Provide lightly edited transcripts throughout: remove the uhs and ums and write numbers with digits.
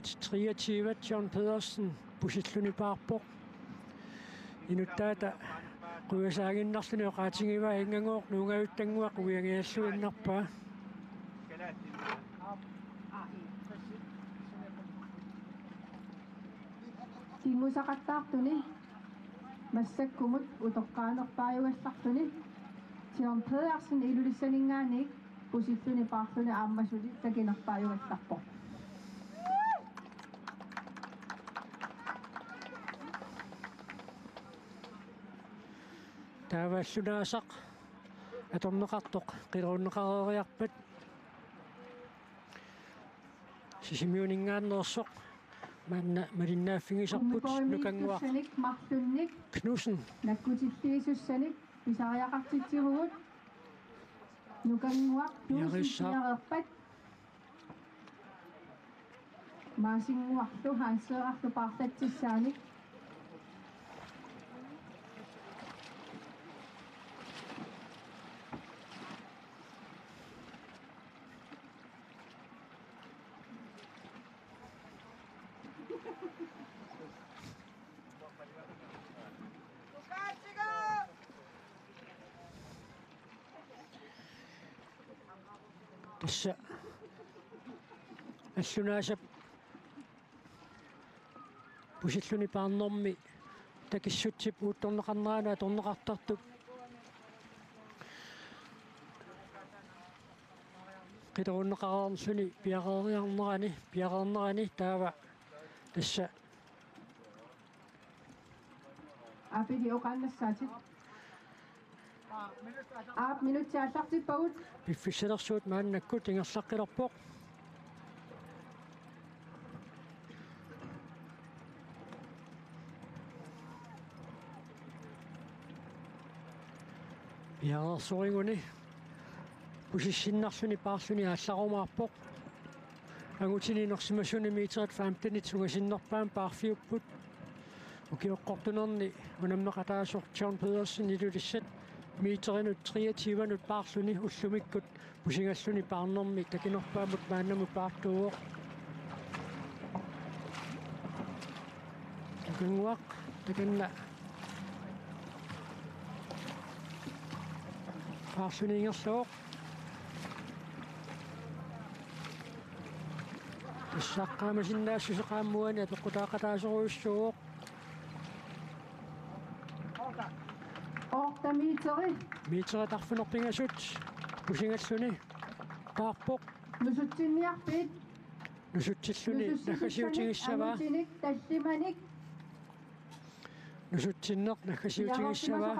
23 John Pedersen pusilluni paarpoq inuttaata quasaaginnarsuni oqaatingiva ingangooq nuungavittanguaq uiangialluinnarpaa Timusaqattaartuni массаккумут утоққаанерпааюгаллартуни John Pedersen илулиссанингааник пусиллуни паарлуни ааммасули такинерпааюгалларпо таавааллунаасақ аторнеқартоқ қилеруннеқарериарпат сисимиунингааннерсоқ манна малиннааффигисарпут нукангуар марлунник Knudsen наккутиллиисуссаник писариақартитсиругут нукангуар нуусиарерпат маасингуарлу хаансеэрарлу paarlatsissaanik tässä аллунаасап пусиллуни паарнэрми такиссутсип уутторнеқарнераана торнеқартартук қилеруннеқараарнсуни пиақарнерани таава tässä апили оқааннассаатит минутсааллартиппагут пиффиссалерсуут мааннаккут ингерлаққилерпоқ пиарсорингуни пусиссиннарсуни паарлуни аалларумаарпоқ агутининерсимасуни митерат 15 сугасиннерпаан паарфиуппут укиоққортунерни унаммеқатаасор John Pedersen илулиссат митеринут 23 паарлуни уллумиккут пусингаллуни паарнерми такинерпаамут мааннамут паартууоқ такингуақ такинна паарсунингерлуоқ тассааққаамасиннаассусеқааммуани апеққутаақатаасоруйуссууоқ митера тарфунерпингасут пусингаллуни паарпоқ нусутсинниарпит нусутсиллуни нахасиутигиссаваа таллиманик нусутсиннеқ нахасиутигиссаваа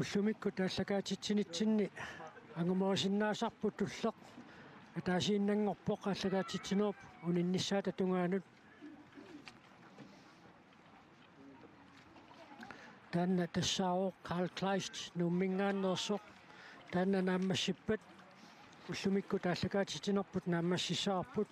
уллумикку тааллакаатитсинитсинни ангумоосиннаасарпут туллеқ атаасииннангорпоқ аллакаатитсинеруп униннissaа татунгаанут танна тассаавоқ Carl Kleist нуммингааннерсоқ танна нааммассиппат уллумикку тааллакаатитсинерпут нааммассисаарпут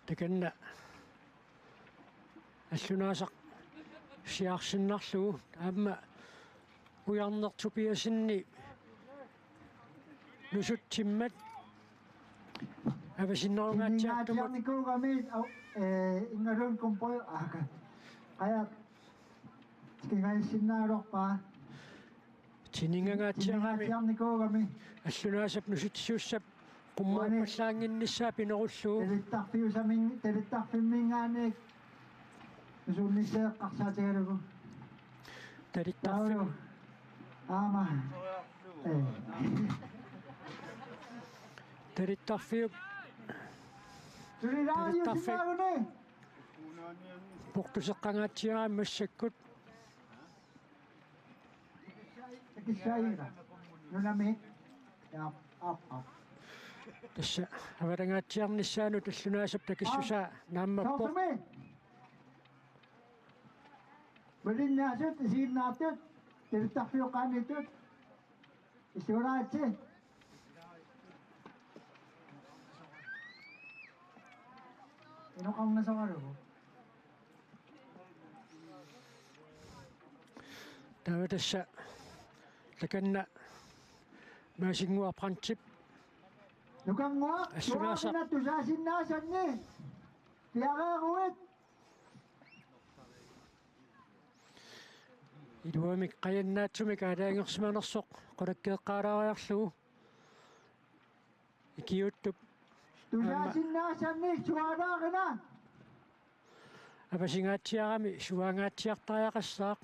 таканна аллунаасақ сиарсиннарлугу аама уярнертупиасинни нусутсиммат авасиннерунгаатсиартумут никуугамит ингалун компой ая тикигаиссиннаалорпаа тинингагаатсиарами никуугами аллунаасап нусутсиуссап qummuuppallaanginnissaa pinerullugu Telittaqfiusaminngaaniik nusunnisseeqqarsaatigalugu talittarfigu aama talittarfigu tulilaajusinnaaguni portuseqqangaatiaraammassakut takissaayiga nunami yaap aap tassa avalangaatiarnissaanu tallunaasap takissusaa naammappoq Tausumi. Belinnaasut isiinnaatut telittaqfiuqaanitut isuraatsi inuqarnasoqalugu taava tassa takanna maasinguarprantip nukangua Assunaasa. suaasina tusaasinnaasannni piaqeeruit iluamik qayannaattumik aalaangersimanersoq qulakkeeqqaalaariarlugu ikiuttup tusaasinnaasannni sualaaqina apasingaatiarami suaangaatiartariaqassaaq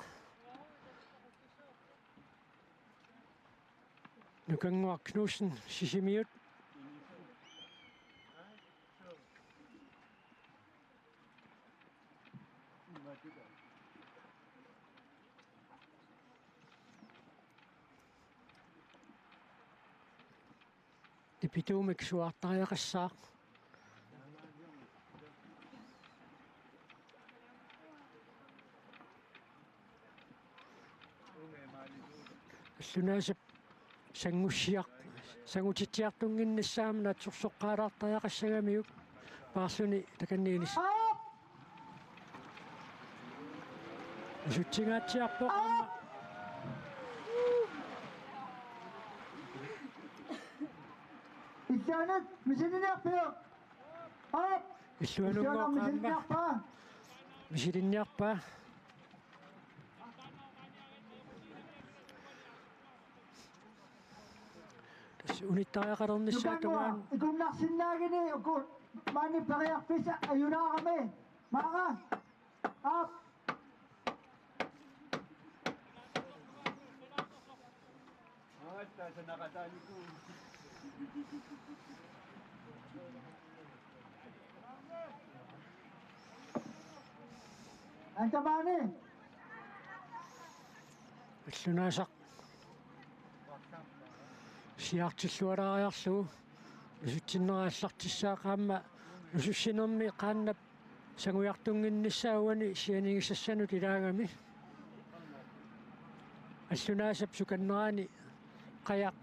nukanguaq Knudsen sisimiut ipituumik suartariaqassaaq аллунаасап сангутитсиартунгиннссаама наатсорсоққаалаартариақассагамиук паарлуни таканниинис сутсингаатсиарпоқ амма итсаанат мисининерпио ап иллуанунгоқаамма мисилинниарпаа униттариақалернissaатугаан икуннарсиннаагини уку маани периарписа аюнаарами маага ап антамаани аллунаасақ сиартиллуалаариарлугу нусутсиннерааллартиссаақаама нусуссинерми qaannap сангуяртунгиннссаагуани сианигиссассанут илаагами аллунаасап суканнерани қаяқ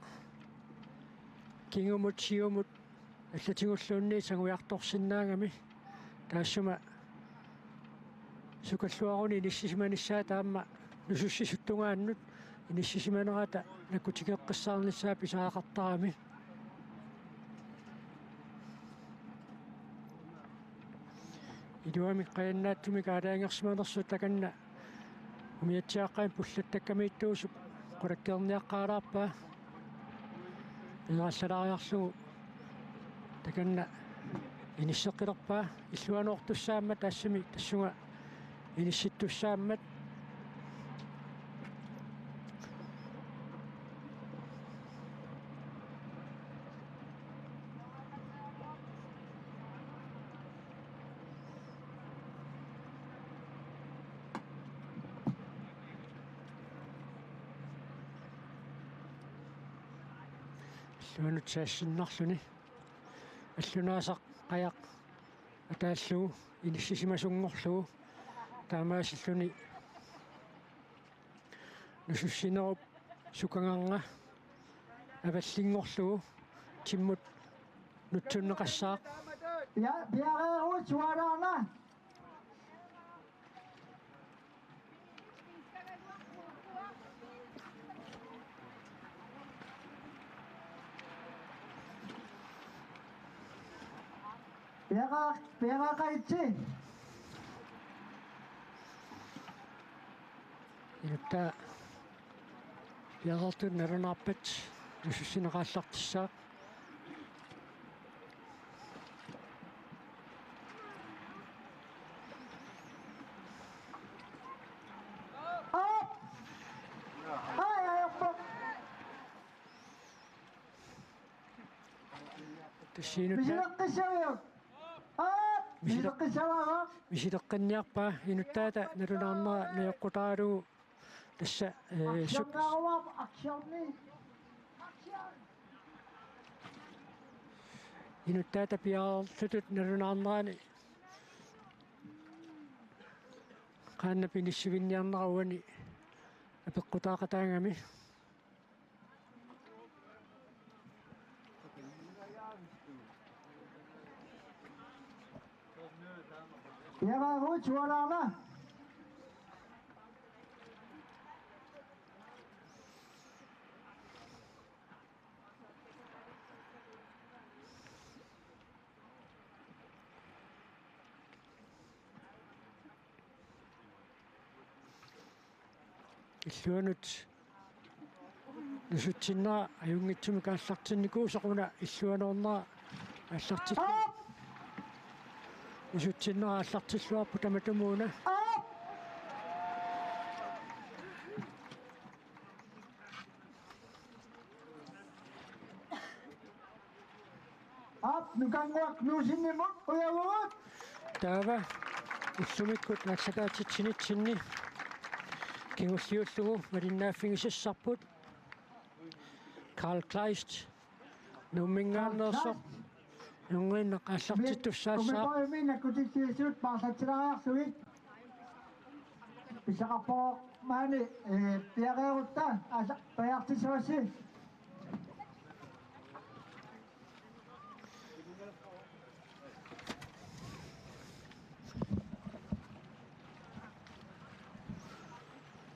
кингумут сиумут аллатигуллуунни сангуярторсиннаагами таассума сукаллуаруни ниссисиманиссаа таама нусуссисуттунгааннут иниссисиманерата накутигеққиссаарниссаа писаақартарами илуами қаяннааттуми каалаангерсиманерсу таканна умиатсааққаан пуллаттаккамииттуусуп қулаккерниаққаалаарпаа иераллалаариарлугу таканна иниссеққилерпаа иллуануортуссаама таассами тассунга инисситтуссааммат иллуанутсаассиннарлуни аллунаасақ қаяқ атааллугу иниссисимасунгорлугу таамаасиллуни нусуссинеруп сукангарнга аваллингорлугу тиммут нутсуннеқассаақ пиареерут суалаарна пиараақаитси инутта пиареертун налунаарпат нусуссинеқааллартиссаақ Tassiinut Misilaqqissavayuk. Misilaqqissavaaga. misileqqinniarpa inuttaata nalunaarnera nayoqqutaalu tassa Aksionnaarumaap aksionni. inuttaata piaarlutut nalunaarnerani qaanna pinissuvinniarneruani apeqqutaaqataangami Piaqaaruut suolaarna. illuanut nusutsinna ajungitsumi kaallartinnikuusaquna illuanornera аллартил усутсиннера аллартиллуарпу таматумууна нукангуак нуусиннимут уявуут таава уссумиккут нассакаатитсинитсинни кингуллиуллугу малиннааффигисассарпут Karl Kleist нуммингааннерсо юнгинна qaallартиттуссаассаа умипоимина кутиссиисут паасатсилариарсугит писақарпоо маани пиареерутта аса паяртисуасси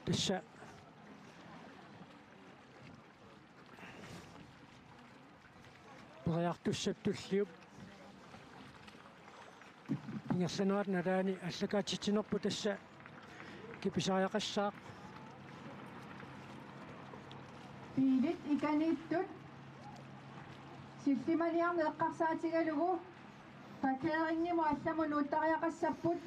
тасса паяртуссаптуллиуп ингерсануат нараани аллакаатитсинерпу тасса киписариақассаақ Piilit ikaniittut силлиманиарне эққарсаатигалугу пакеерингиму алламу нуутариақассаппут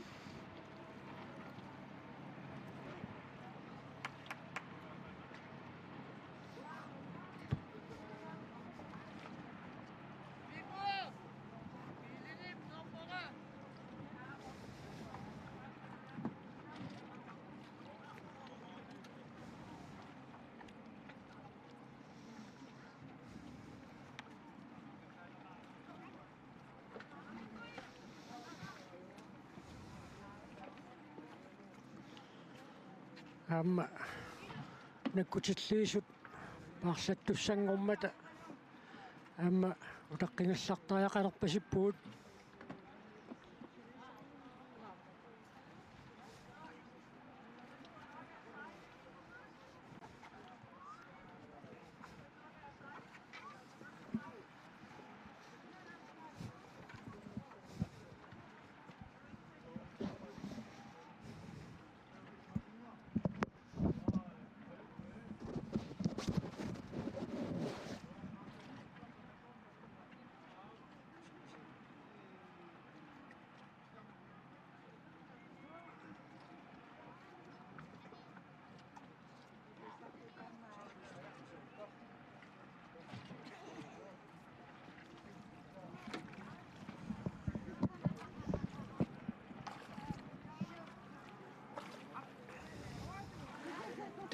аама наккутиллиисут парлаттуссангормата аама утаққингаллартариақалерпасиппуут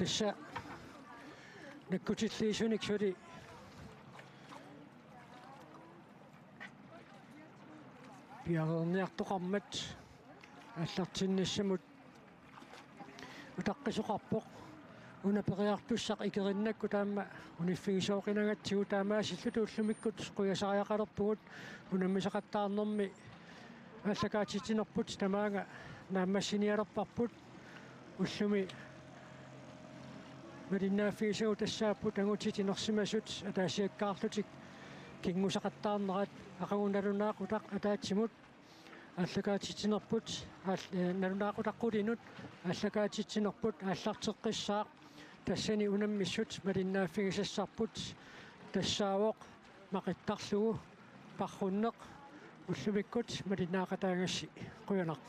тасса наккутиллиисуник сули пиарерниартоқармат аллартиннассамут утаққисоқарпоқ унапериартуссақ икериннакку таама униффигисооқинагатсигу таамаасиллу тууллумиккут қуясариақалерпугут унаммисақаттаарнэрми аллакаатитинерпут тамаага нааммассиниалерпарпут уллуми малиннааффигисагу тассааппут ангутитинерсимасут атаасиаккаарлутик кингусақаттаарнерат ақагуналунаақутақ атаатсимут аллакаатитинерпут налунаақутаққулинут аллакаатитинерпут ааллартеққиссаақ тассани унаммиссут малиннааффигисассарпут тассаавоқ мақиттарлугу парруннеқ уллумиккут малиннаақатаагасси қуянақ